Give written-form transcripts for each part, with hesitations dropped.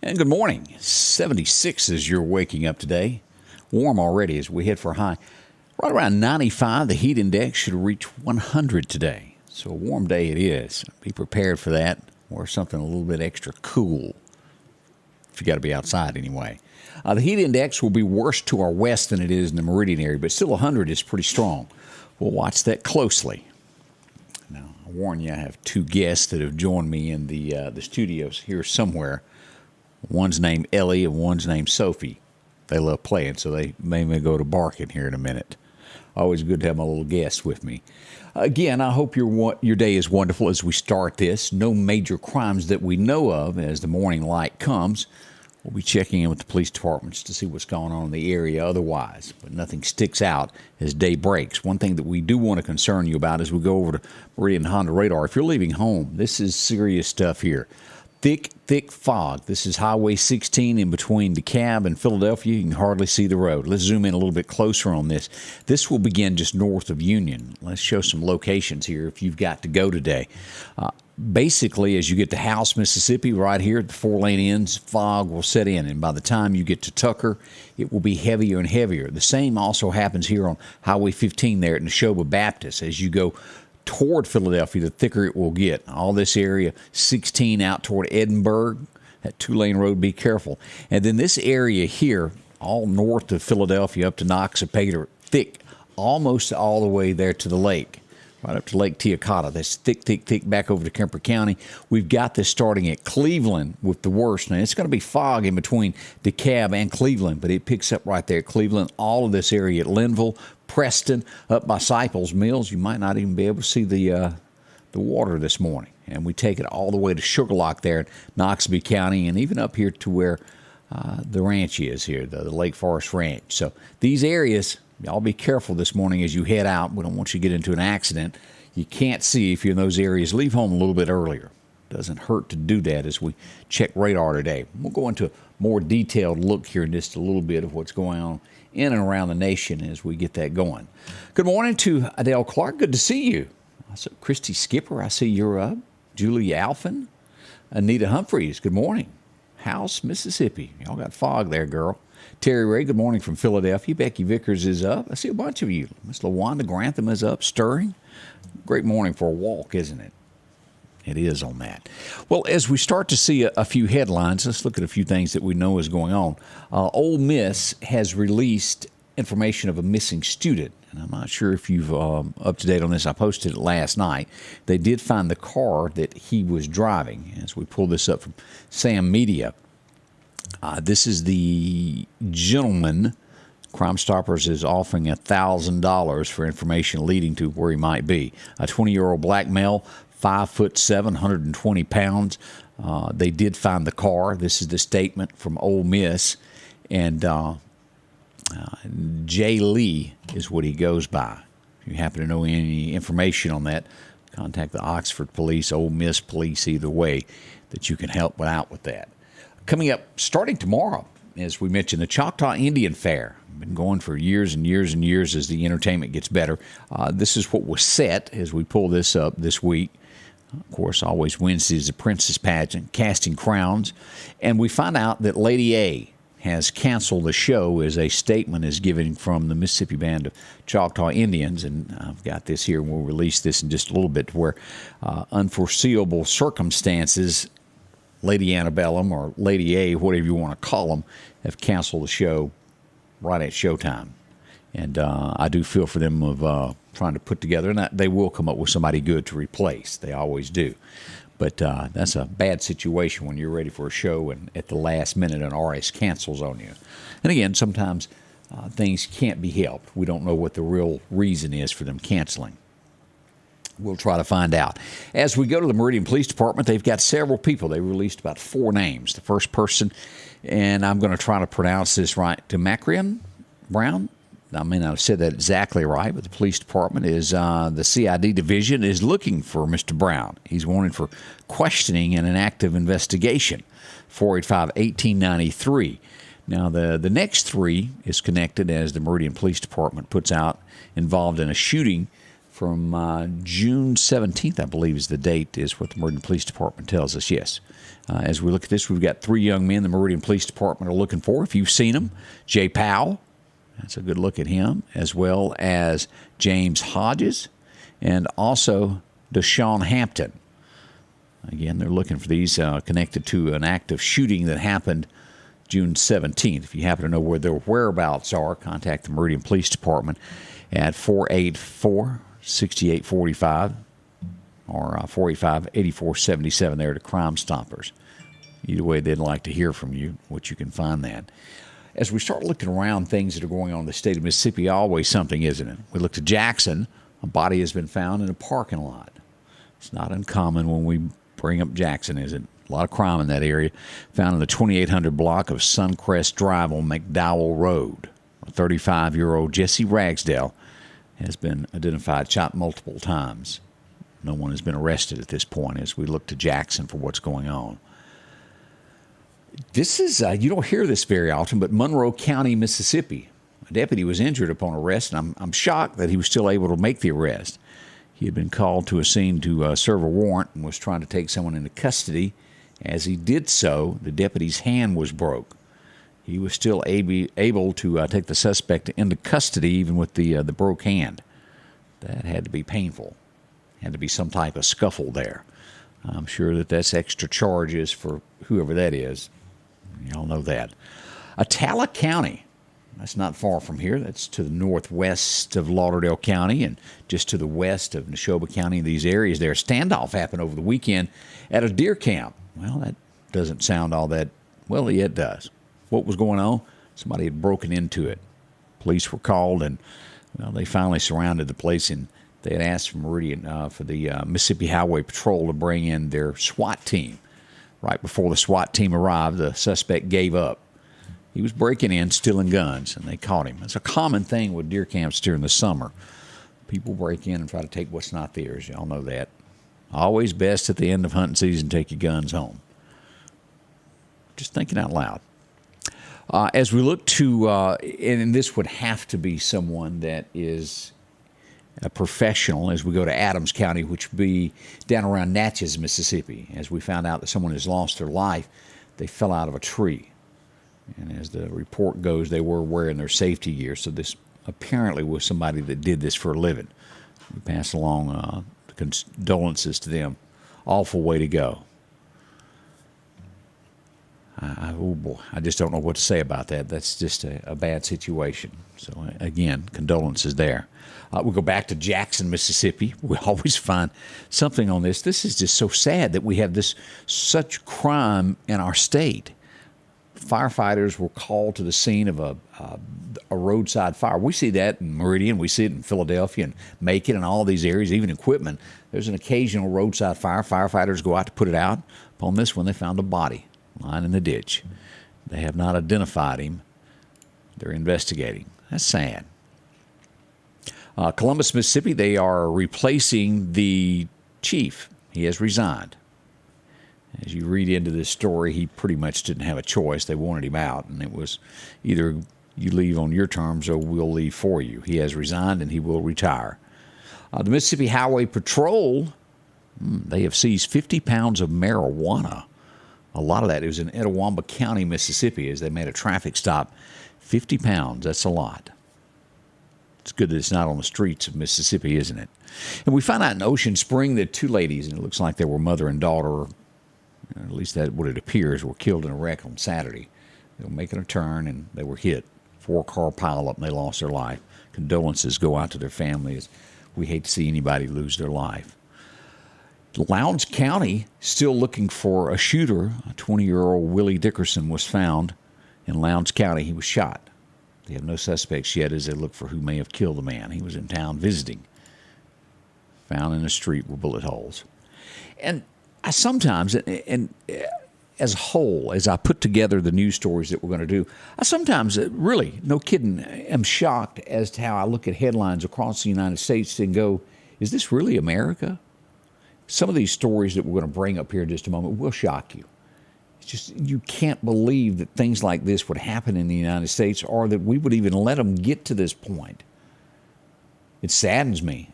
And good morning. 76 as you're waking up today. Warm already as we head for a high. Right around 95, the heat index should reach 100 today. So a warm day it is. Be prepared for that. Or something a little bit extra cool. If you got to be outside anyway. The heat index will be worse to our west than it is in the Meridian area, but still 100 is pretty strong. We'll watch that closely. Now, I warn you, I have two guests that have joined me in the studios here somewhere. One's named Ellie and one's named Sophie. They love playing, so they may go to barking here in a minute. Always good to have my little guests with me. Again, I hope your day is wonderful as we start this. No major crimes that we know of as the morning light comes. We'll be checking in with the police departments to see what's going on in the area otherwise, but nothing sticks out as day breaks. One thing that we do want to concern you about as we go over to Meridian Honda Radar, if you're leaving home, this is serious stuff here. Thick fog. This is Highway 16 in between DeKalb and Philadelphia. You can hardly see the road. Let's zoom in a little bit closer on this. This will begin just north of Union. Let's show some locations here if you've got to go today. Basically, as you get to House, Mississippi, right here at the four-lane ends, fog will set in. And by the time you get to Tucker, it will be heavier and heavier. The same also happens here on Highway 15 there at Neshoba Baptist. As you go toward Philadelphia, the thicker it will get. All this area, 16 out toward Edinburgh, that two-lane road, be careful. And then this area here, all north of Philadelphia up to Noxapater, thick, almost all the way there to the lake, right up to Lake Teocata. That's thick back over to Kemper County. We've got this starting at Cleveland with the worst. Now, it's going to be fog in between DeKalb and Cleveland, but it picks up right there at Cleveland. All of this area at Linville, Preston, up by Cypress Mills. You might not even be able to see the water this morning. And we take it all the way to Sugarlock there in Noxubee County and even up here to where the ranch is here, the Lake Forest Ranch. So these areas, y'all be careful this morning as you head out. We don't want you to get into an accident. You can't see if you're in those areas. Leave home a little bit earlier. Doesn't hurt to do that as we check radar today. We'll go into a more detailed look here in just a little bit of what's going on in and around the nation as we get that going. Good morning to Adele Clark. Good to see you. Also, Christy Skipper, I see you're up. Julie Alphin. Anita Humphreys, good morning. House, Mississippi. Y'all got fog there, girl. Terry Ray, good morning from Philadelphia. Becky Vickers is up. I see a bunch of you. Miss LaWanda Grantham is up, stirring. Great morning for a walk, isn't it? It is on that. Well, as we start to see a few headlines, let's look at a few things that we know is going on. Ole Miss has released information of a missing student. And I'm not sure if you've up to date on this. I posted it last night. They did find the car that he was driving. As we pull this up from Sam Media, this is the gentleman. Crime Stoppers is offering $1,000 for information leading to where he might be. A 20-year-old black male, 5'7", 120 pounds. They did find the car. This is the statement from Ole Miss. And Jay Lee is what he goes by. If you happen to know any information on that, contact the Oxford Police, Ole Miss Police, either way, that you can help out with that. Coming up, starting tomorrow, as we mentioned, the Choctaw Indian Fair. Been going for years and years and years as the entertainment gets better. This is what was set as we pull this up this week. Of course, always Wednesday is the Princess Pageant, Casting Crowns. And we find out that Lady A has canceled the show as a statement is given from the Mississippi Band of Choctaw Indians. And I've got this here, and we'll release this in just a little bit, where unforeseeable circumstances, Lady Antebellum or Lady A, whatever you want to call them, have canceled the show right at showtime. And I do feel for them of trying to put together, and they will come up with somebody good to replace. They always do. But that's a bad situation when you're ready for a show and at the last minute an RS cancels on you. And again, sometimes things can't be helped. We don't know what the real reason is for them canceling. We'll try to find out. As we go to the Meridian Police Department, they've got several people. They released about 4 names. The first person, and I'm going to try to pronounce this right, Demacrian Brown. I may not have said that exactly right, but the police department is, the CID division is looking for Mr. Brown. He's wanted for questioning and an active investigation, 485-1893. Now, the next 3 is connected as the Meridian Police Department puts out involved in a shooting from June 17th, I believe is the date, is what the Meridian Police Department tells us, yes. As we look at this, we've got 3 young men the Meridian Police Department are looking for. If you've seen them, Jay Powell, that's a good look at him, as well as James Hodges, and also Deshaun Hampton. Again, they're looking for these connected to an active shooting that happened June 17th. If you happen to know where their whereabouts are, contact the Meridian Police Department at 484-6845 or 485-8477 there to Crime Stoppers. Either way, they'd like to hear from you, which you can find that. As we start looking around things that are going on in the state of Mississippi, always something, isn't it? We look to Jackson. A body has been found in a parking lot. It's not uncommon when we bring up Jackson, is it? A lot of crime in that area. Found in the 2800 block of Suncrest Drive on McDowell Road. A 35-year-old Jesse Ragsdale has been identified, shot multiple times. No one has been arrested at this point as we look to Jackson for what's going on. This is, you don't hear this very often, but Monroe County, Mississippi. A deputy was injured upon arrest, and I'm shocked that he was still able to make the arrest. He had been called to a scene to serve a warrant and was trying to take someone into custody. As he did so, the deputy's hand was broke. He was still able to take the suspect into custody even with the broke hand. That had to be painful. Had to be some type of scuffle there. I'm sure that's extra charges for whoever that is. Y'all know that. Attala County. That's not far from here. That's to the northwest of Lauderdale County and just to the west of Neshoba County. In these areas there, a standoff happened over the weekend at a deer camp. Well, that doesn't sound all that, well, yeah, it does. What was going on? Somebody had broken into it. Police were called, and well, they finally surrounded the place, and they had asked for MERIDIAN, for the Mississippi Highway Patrol to bring in their SWAT team. Right before the SWAT team arrived, the suspect gave up. He was breaking in, stealing guns, and they caught him. It's a common thing with deer camps during the summer. People break in and try to take what's not theirs. Y'all know that. Always best at the end of hunting season, take your guns home. Just thinking out loud. As we look to, and this would have to be someone that is a professional, as we go to Adams County, which would be down around Natchez, Mississippi. As we found out that someone has lost their life, they fell out of a tree. And as the report goes, they were wearing their safety gear. So this apparently was somebody that did this for a living. We pass along condolences to them. Awful way to go. Oh boy, I just don't know what to say about that. That's just a bad situation. So again, condolences there. We'll go back to Jackson, Mississippi. We always find something on this. This is just so sad that we have such crime in our state. Firefighters were called to the scene of a roadside fire. We see that in Meridian. We see it in Philadelphia and Macon and all these areas, even in Quitman. There's an occasional roadside fire. Firefighters go out to put it out. Upon this one, they found a body lying in the ditch. They have not identified him. They're investigating. That's sad. Columbus, Mississippi, they are replacing the chief. He has resigned. As you read into this story, he pretty much didn't have a choice. They wanted him out, and it was either you leave on your terms or we'll leave for you. He has resigned, and he will retire. The Mississippi Highway Patrol, they have seized 50 pounds of marijuana. A lot of that is in Etowah County, Mississippi, as they made a traffic stop. 50 pounds, that's a lot. It's good that it's not on the streets of Mississippi, isn't it? And we found out in Ocean Spring that 2 ladies, and it looks like they were mother and daughter, at least that's what it appears, were killed in a wreck on Saturday. They were making a turn, and they were hit. 4-car pileup, and they lost their life. Condolences go out to their families. We hate to see anybody lose their life. Lowndes County still looking for a shooter. A 20-year-old Willie Dickerson was found in Lowndes County. He was shot. They have no suspects yet as they look for who may have killed the man. He was in town visiting. Found in the street with bullet holes. And I sometimes, and as a whole, as I put together the news stories that we're going to do, I sometimes, really, no kidding, am shocked as to how I look at headlines across the United States and go, is this really America? Some of these stories that we're going to bring up here in just a moment will shock you. It's just, you can't believe that things like this would happen in the United States or that we would even let them get to this point. It saddens me.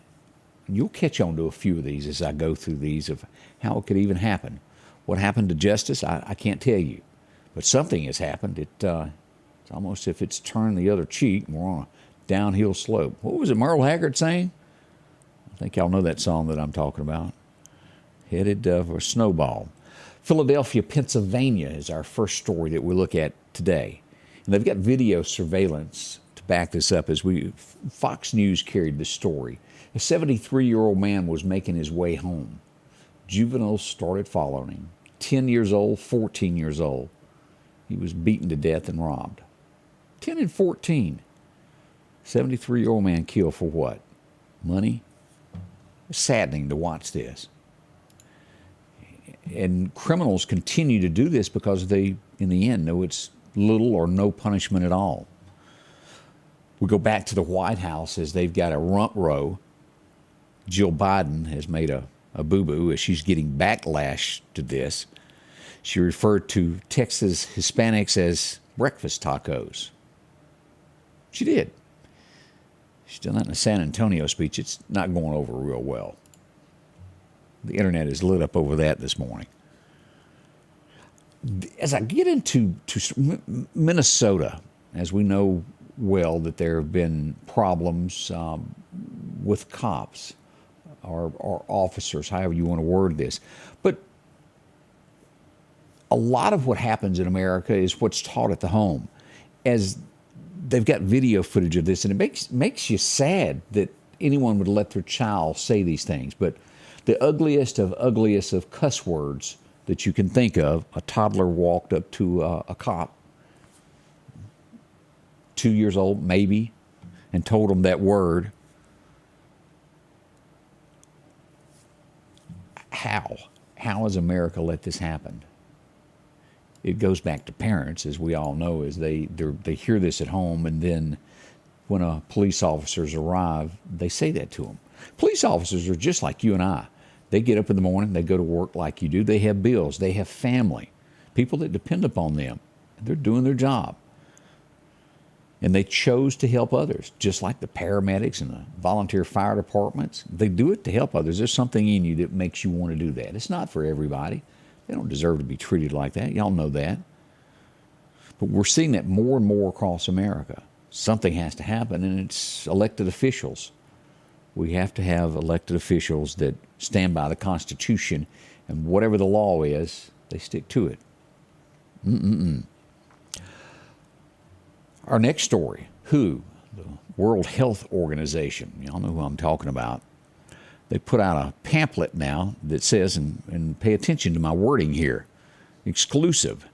You'll catch on to a few of these as I go through these of how it could even happen. What happened to justice, I can't tell you. But something has happened. It's almost if it's turned the other cheek and we're on a downhill slope. What was it Merle Haggard saying? I think y'all know that song that I'm talking about. Headed for a snowball. Philadelphia, Pennsylvania is our first story that we look at today. And they've got video surveillance to back this up as Fox News carried this story. A 73-year-old man was making his way home. Juveniles started following him. 10 years old, 14 years old. He was beaten to death and robbed. 10 and 14. 73-year-old man killed for what? Money? It's saddening to watch this. And criminals continue to do this because they, in the end, know it's little or no punishment at all. We go back to the White House as they've got a rump row. Jill Biden has made a boo-boo as she's getting backlash to this. She referred to Texas Hispanics as breakfast tacos. She did. She's done that in a San Antonio speech. It's not going over real well. The internet is lit up over that this morning. As I get into Minnesota, as we know well that there have been problems with cops or officers, however you want to word this. But a lot of what happens in America is what's taught at the home. As they've got video footage of this, and it makes you sad that anyone would let their child say these things. But the ugliest of cuss words that you can think of, a toddler walked up to a cop, 2 years old maybe, and told him that word. How has America let this happen? It goes back to parents, as we all know, as they hear this at home, and then when police officers arrive, they say that to them. Police officers are just like you and I. They get up in the morning, they go to work like you do. They have bills, they have family, people that depend upon them. They're doing their job. And they chose to help others, just like the paramedics and the volunteer fire departments. They do it to help others. There's something in you that makes you want to do that. It's not for everybody. They don't deserve to be treated like that. Y'all know that. But we're seeing that more and more across America. Something has to happen, and it's elected officials. We have to have elected officials that stand by the Constitution, and whatever the law is, they stick to it. Our next story, WHO, the World Health Organization. Y'all know who I'm talking about. They put out a pamphlet now that says, and pay attention to my wording here, exclusive.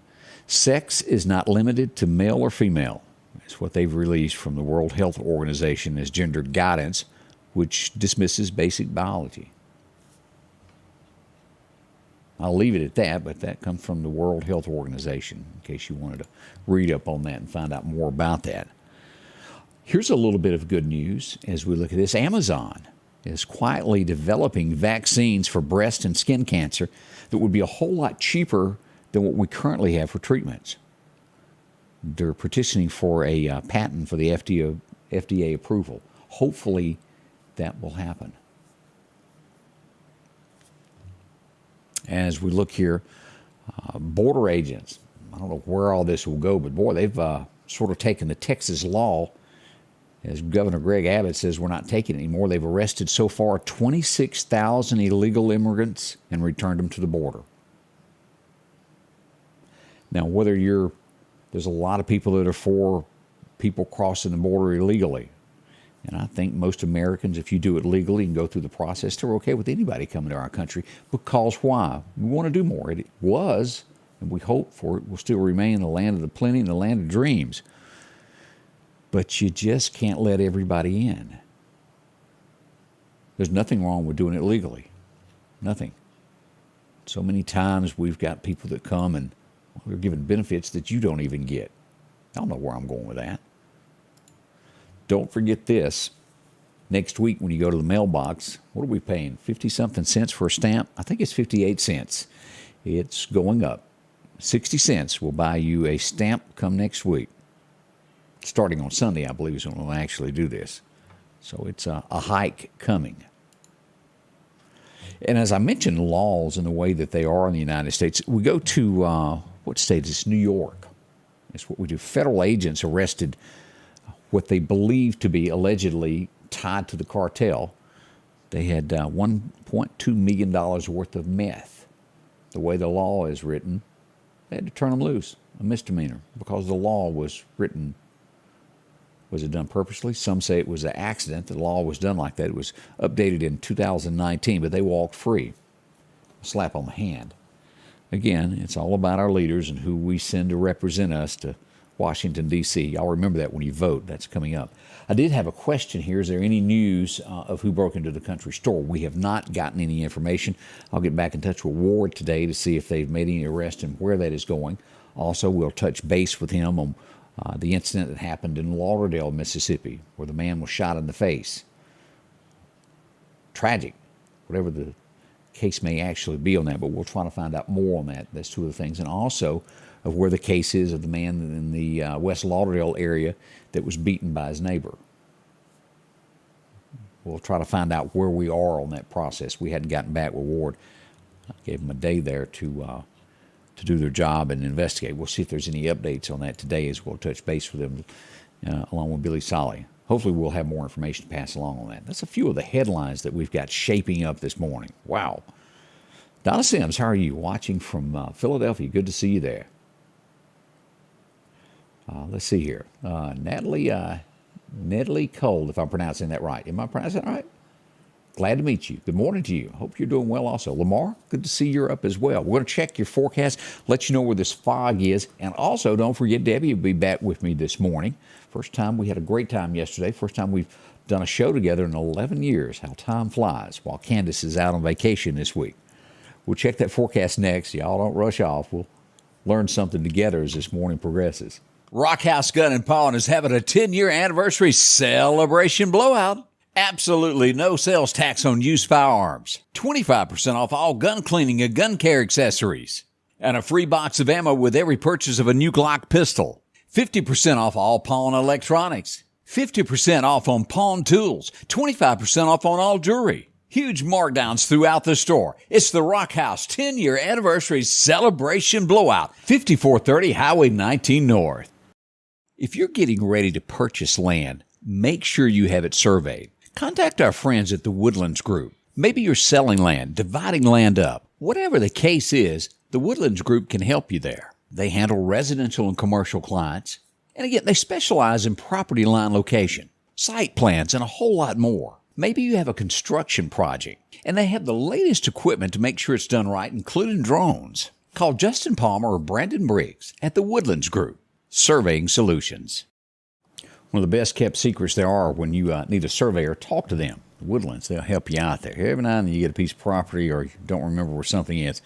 Sex is not limited to male or female. It's what they've released from the World Health Organization as gender guidance, which dismisses basic biology. I'll leave it at that, but that comes from the World Health Organization, in case you wanted to read up on that and find out more about that. Here's a little bit of good news as we look at this. Amazon is quietly developing vaccines for breast and skin cancer that would be a whole lot cheaper than what we currently have for treatments. They're petitioning for a patent for the FDA approval. Hopefully that will happen. As we look here, border agents, I don't know where all this will go, but boy, they've sort of taken the Texas law. As Governor Greg Abbott says, we're not taking it anymore. They've arrested so far 26,000 illegal immigrants and returned them to the border. Now, there's a lot of people that are for people crossing the border illegally. And I think most Americans, if you do it legally and go through the process, they're okay with anybody coming to our country. Because why? We want to do more. It was, and we hope for it, will still remain the land of the plenty and the land of dreams. But you just can't let everybody in. There's nothing wrong with doing it legally. Nothing. So many times we've got people that come and they're given benefits that you don't even get. I don't know where I'm going with that. Don't forget this. Next week when you go to the mailbox, what are we paying? 50-something cents for a stamp? I think it's 58 cents. It's going up. 60 cents will buy you a stamp come next week. Starting on Sunday, I believe, is when we'll actually do this. So it's a hike coming. And as I mentioned, laws and the way that they are in the United States, we go to, what state is this? New York. That's what we do. Federal agents arrested what they believe to be allegedly tied to the cartel. They had $1.2 million worth of meth. The way the law is written, they had to turn them loose, a misdemeanor, because the law was written. Was it done purposely? Some say it was an accident. The law was done like that. It was updated in 2019, but they walked free. A slap on the hand. Again, it's all about our leaders and who we send to represent us to Washington, D.C. Y'all remember that when you vote. That's coming up. I did have a question here. Is there any news of who broke into the country store? We have not gotten any information. I'll get back in touch with Ward today to see if they've made any arrests and where that is going. Also, we'll touch base with him on the incident that happened in Lauderdale, Mississippi, where the man was shot in the face. Tragic, whatever the case may actually be on that, but we'll try to find out more on that. That's two of the things. And also of where the case is of the man in the West Lauderdale area that was beaten by his neighbor. We'll try to find out where we are on that process. We hadn't gotten back with Ward. I gave him a day there to do their job and investigate. We'll see if there's any updates on that today as we'll touch base with them along with Billy Solly. Hopefully we'll have more information to pass along on that. That's a few of the headlines that we've got shaping up this morning. Wow. Donna Sims, how are you? Watching from Philadelphia. Good to see you there. Let's see here. Natalie Cole, if I'm pronouncing that right. Am I pronouncing that right? Glad to meet you. Good morning to you. Hope you're doing well also. Lamar, good to see you're up as well. We're going to check your forecast, let you know where this fog is. And also, don't forget, Debbie will be back with me this morning. First time, we had a great time yesterday. First time we've done a show together in 11 years. How time flies while Candace is out on vacation this week. We'll check that forecast next. Y'all don't rush off. We'll learn something together as this morning progresses. Rockhouse Gun and Pawn is having a 10-year anniversary celebration blowout. Absolutely no sales tax on used firearms. 25% off all gun cleaning and gun care accessories. And a free box of ammo with every purchase of a new Glock pistol. 50% off all pawn electronics. 50% off on pawn tools. 25% off on all jewelry. Huge markdowns throughout the store. It's the Rockhouse 10-year anniversary celebration blowout. 5430 Highway 19 North. If you're getting ready to purchase land, make sure you have it surveyed. Contact our friends at the Woodlands Group. Maybe you're selling land, dividing land up. Whatever the case is, the Woodlands Group can help you there. They handle residential and commercial clients. And again, they specialize in property line location, site plans, and a whole lot more. Maybe you have a construction project, and they have the latest equipment to make sure it's done right, including drones. Call Justin Palmer or Brandon Briggs at the Woodlands Group, Surveying Solutions. One of the best kept secrets there are when you need a surveyor, talk to them. The Woodlands, they'll help you out there. Every now and then you get a piece of property or you don't remember where something is.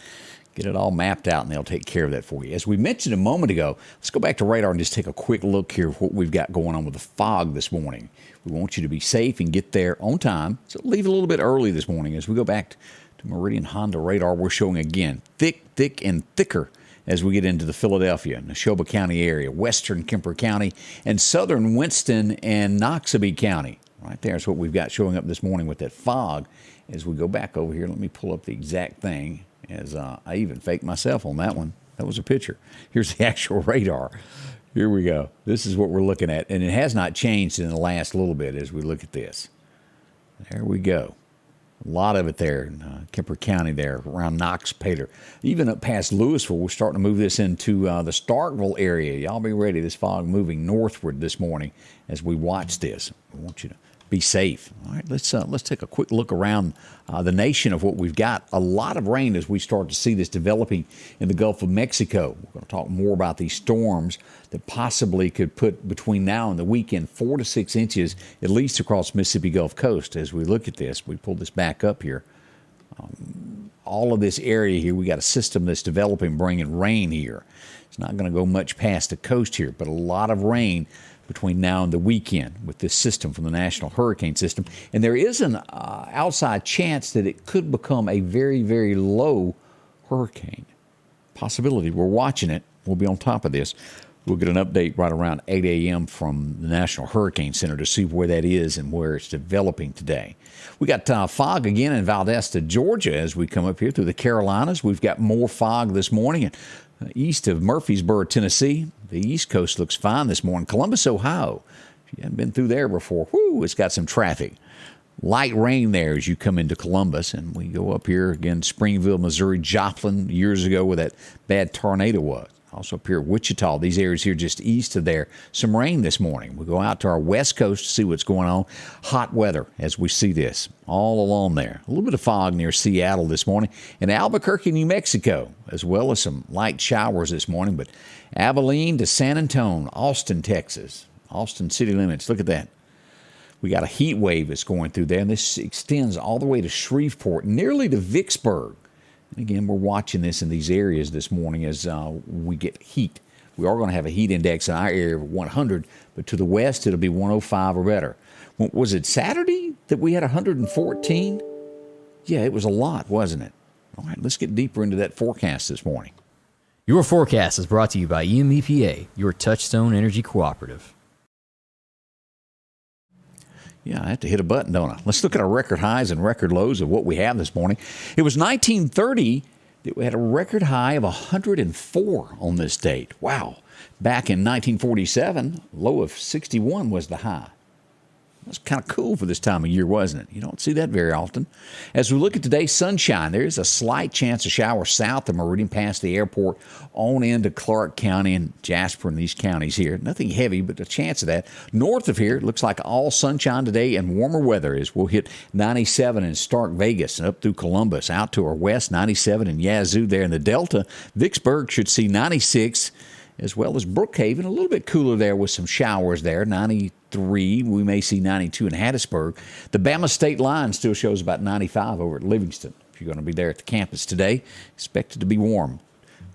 Get it all mapped out and they'll take care of that for you. As we mentioned a moment ago, let's go back to radar and just take a quick look here at what we've got going on with the fog this morning. We want you to be safe and get there on time. So leave a little bit early this morning. As we go back to Meridian Honda radar, we're showing again thick and thicker as we get into the Philadelphia and Neshoba County area, western Kemper County, and southern Winston and Noxubee County. Right there's what we've got showing up this morning with that fog. As we go back over here, let me pull up the exact thing, as I even faked myself on that one. That was a picture. Here's the actual radar. Here we go. This is what we're looking at, and it has not changed in the last little bit as we look at this. There we go. A lot of it there in Kemper County there, around Knox, Pater. Even up past Louisville, we're starting to move this into the Starkville area. Y'all be ready. This fog moving northward this morning as we watch this. I want you to be safe. All right, let's take a quick look around the nation of what we've got. A lot of rain as we start to see this developing in the Gulf of Mexico. We're going to talk more about these storms that possibly could put between now and the weekend 4 to 6 inches at least across Mississippi Gulf Coast. As we look at this, we pull this back up here. All of this area here, we got a system that's developing, bringing rain here. It's not going to go much past the coast here, but a lot of rain between now and the weekend with this system from the National Hurricane System. And there is an outside chance that it could become a very, very low hurricane. Possibility. We're watching it. We'll be on top of this. We'll get an update right around 8 a.m. from the National Hurricane Center to see where that is and where it's developing today. We got fog again in Valdosta, Georgia, as we come up here through the Carolinas. We've got more fog this morning east of Murfreesboro, Tennessee. The East Coast looks fine this morning. Columbus, Ohio. If you haven't been through there before, it's got some traffic. Light rain there as you come into Columbus, and we go up here again, Springville, Missouri, Joplin, years ago where that bad tornado was. Also up here at Wichita, these areas here just east of there. Some rain this morning. We go out to our west coast to see what's going on. Hot weather as we see this all along there. A little bit of fog near Seattle this morning. And Albuquerque, New Mexico, as well as some light showers this morning. But Abilene to San Antonio, Austin, Texas. Austin city limits. Look at that. We got a heat wave that's going through there, and this extends all the way to Shreveport, nearly to Vicksburg. And again, we're watching this in these areas this morning as we get heat. We are going to have a heat index in our area of 100, but to the west, it'll be 105 or better. Was it Saturday that we had 114? Yeah, it was a lot, wasn't it? All right, let's get deeper into that forecast this morning. Your forecast is brought to you by EMEPA, your Touchstone Energy Cooperative. Yeah, I have to hit a button, don't I? Let's look at our record highs and record lows of what we have this morning. It was 1930 that we had a record high of 104 on this date. Wow. Back in 1947, low of 61 was the high. That's kind of cool for this time of year, wasn't it? You don't see that very often. As we look at today's sunshine, there is a slight chance of showers south of Meridian past the airport on into Clark County and Jasper and these counties here. Nothing heavy, but a chance of that. North of here, it looks like all sunshine today and warmer weather as we'll hit 97 in Stark, Vegas, and up through Columbus. Out to our west, 97 in Yazoo there in the Delta. Vicksburg should see 96, as well as Brookhaven, a little bit cooler there with some showers there, 93. We may see 92 in Hattiesburg. The Bama state line still shows about 95 over at Livingston. If you're going to be there at the campus today, expect it to be warm.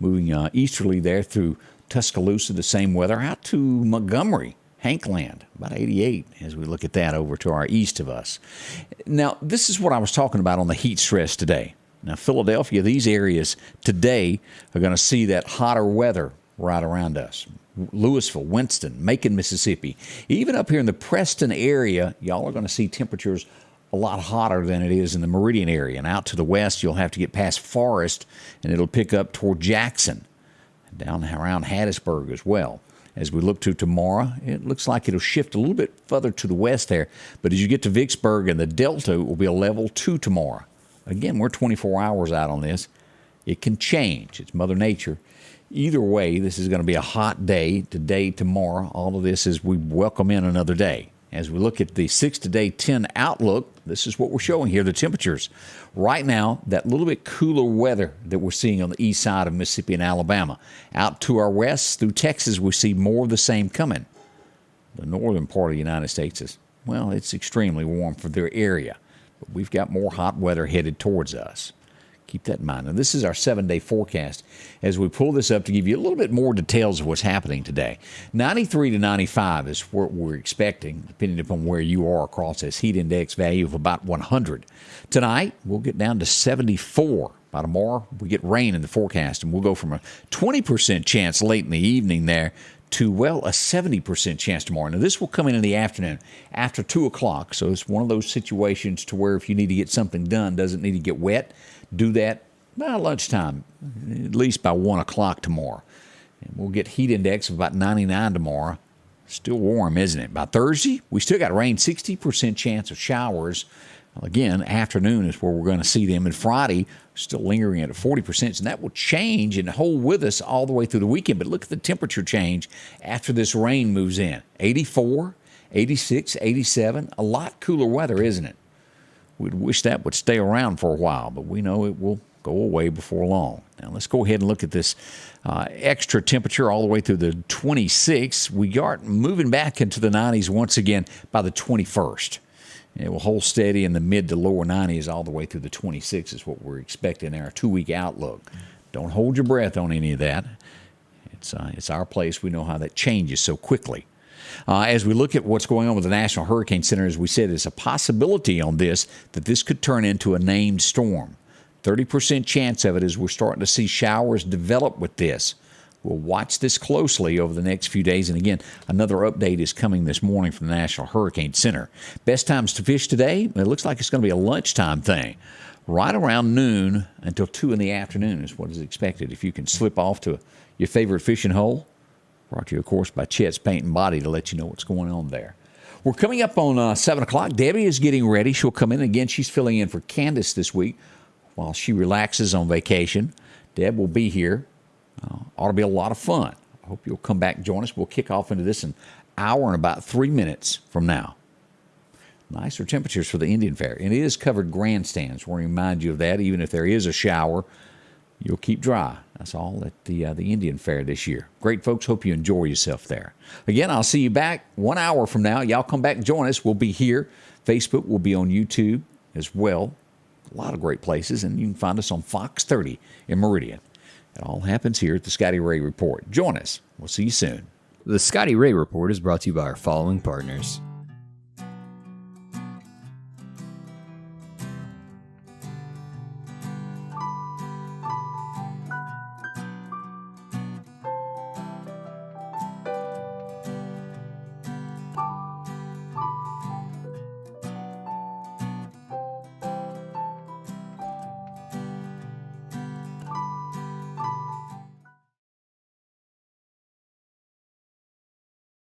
Moving easterly there through Tuscaloosa, the same weather. Out to Montgomery, Hankland, about 88 as we look at that over to our east of us. Now, this is what I was talking about on the heat stress today. Now, Philadelphia, these areas today are going to see that hotter weather right around us. Louisville, Winston, Macon, Mississippi. Even up here in the Preston area, y'all are going to see temperatures a lot hotter than it is in the Meridian area. And out to the west, you'll have to get past Forest, and it'll pick up toward Jackson, down around Hattiesburg as well. As we look to tomorrow, it looks like it'll shift a little bit further to the west there. But as you get to Vicksburg and the Delta, it will be a level 2 tomorrow. Again, we're 24 hours out on this. It can change. It's Mother Nature. Either way, this is going to be a hot day today, tomorrow. All of this is we welcome in another day. As we look at the 6-to-day 10 outlook, this is what we're showing here, the temperatures. Right now, that little bit cooler weather that we're seeing on the east side of Mississippi and Alabama. Out to our west, through Texas, we see more of the same coming. The northern part of the United States is, well, it's extremely warm for their area. But we've got more hot weather headed towards us. Keep that in mind. Now, this is our 7-day forecast as we pull this up to give you a little bit more details of what's happening today. 93 to 95 is what we're expecting, depending upon where you are across this heat index value of about 100. Tonight, we'll get down to 74. By tomorrow, we get rain in the forecast, and we'll go from a 20% chance late in the evening there to, well, a 70% chance tomorrow. Now, this will come in the afternoon after 2 o'clock, so it's one of those situations to where if you need to get something done, doesn't need to get wet, do that by lunchtime, at least by 1 o'clock tomorrow. And we'll get heat index of about 99 tomorrow. Still warm, isn't it? By Thursday, we still got rain, 60% chance of showers. Again, afternoon is where we're going to see them. And Friday, still lingering at a 40%. And that will change and hold with us all the way through the weekend. But look at the temperature change after this rain moves in. 84, 86, 87. A lot cooler weather, isn't it? We'd wish that would stay around for a while, but we know it will go away before long. Now, let's go ahead and look at this extra temperature all the way through the 26th. We are moving back into the 90s once again by the 21st. It will hold steady in the mid to lower 90s all the way through the 26th is what we're expecting in our 2-week outlook. Don't hold your breath on any of that. It's our place. We know how that changes so quickly. As we look at what's going on with the National Hurricane Center, as we said, there's a possibility on this that this could turn into a named storm. 30% chance of it as we're starting to see showers develop with this. We'll watch this closely over the next few days. And again, another update is coming this morning from the National Hurricane Center. Best times to fish today, it looks like it's going to be a lunchtime thing. Right around noon until 2 in the afternoon is what is expected. If you can slip off to your favorite fishing hole, brought to you, of course, by Chet's Paint and Body to let you know what's going on there. We're coming up on 7 o'clock. Debbie is getting ready. She'll come in. Again, she's filling in for Candace this week while she relaxes on vacation. Deb will be here. Ought to be a lot of fun. I hope you'll come back and join us. We'll kick off into this an hour and about 3 minutes from now. Nicer temperatures for the Indian Fair. And it is covered grandstands. We'll remind you of that. Even if there is a shower, you'll keep dry. That's all at the Indian Fair this year. Great, folks. Hope you enjoy yourself there. Again, I'll see you back 1 hour from now. Y'all come back and join us. We'll be here. Facebook will be on YouTube as well. A lot of great places. And you can find us on Fox 30 in Meridian. It all happens here at the Scotty Ray Report. Join us. We'll see you soon. The Scotty Ray Report is brought to you by our following partners: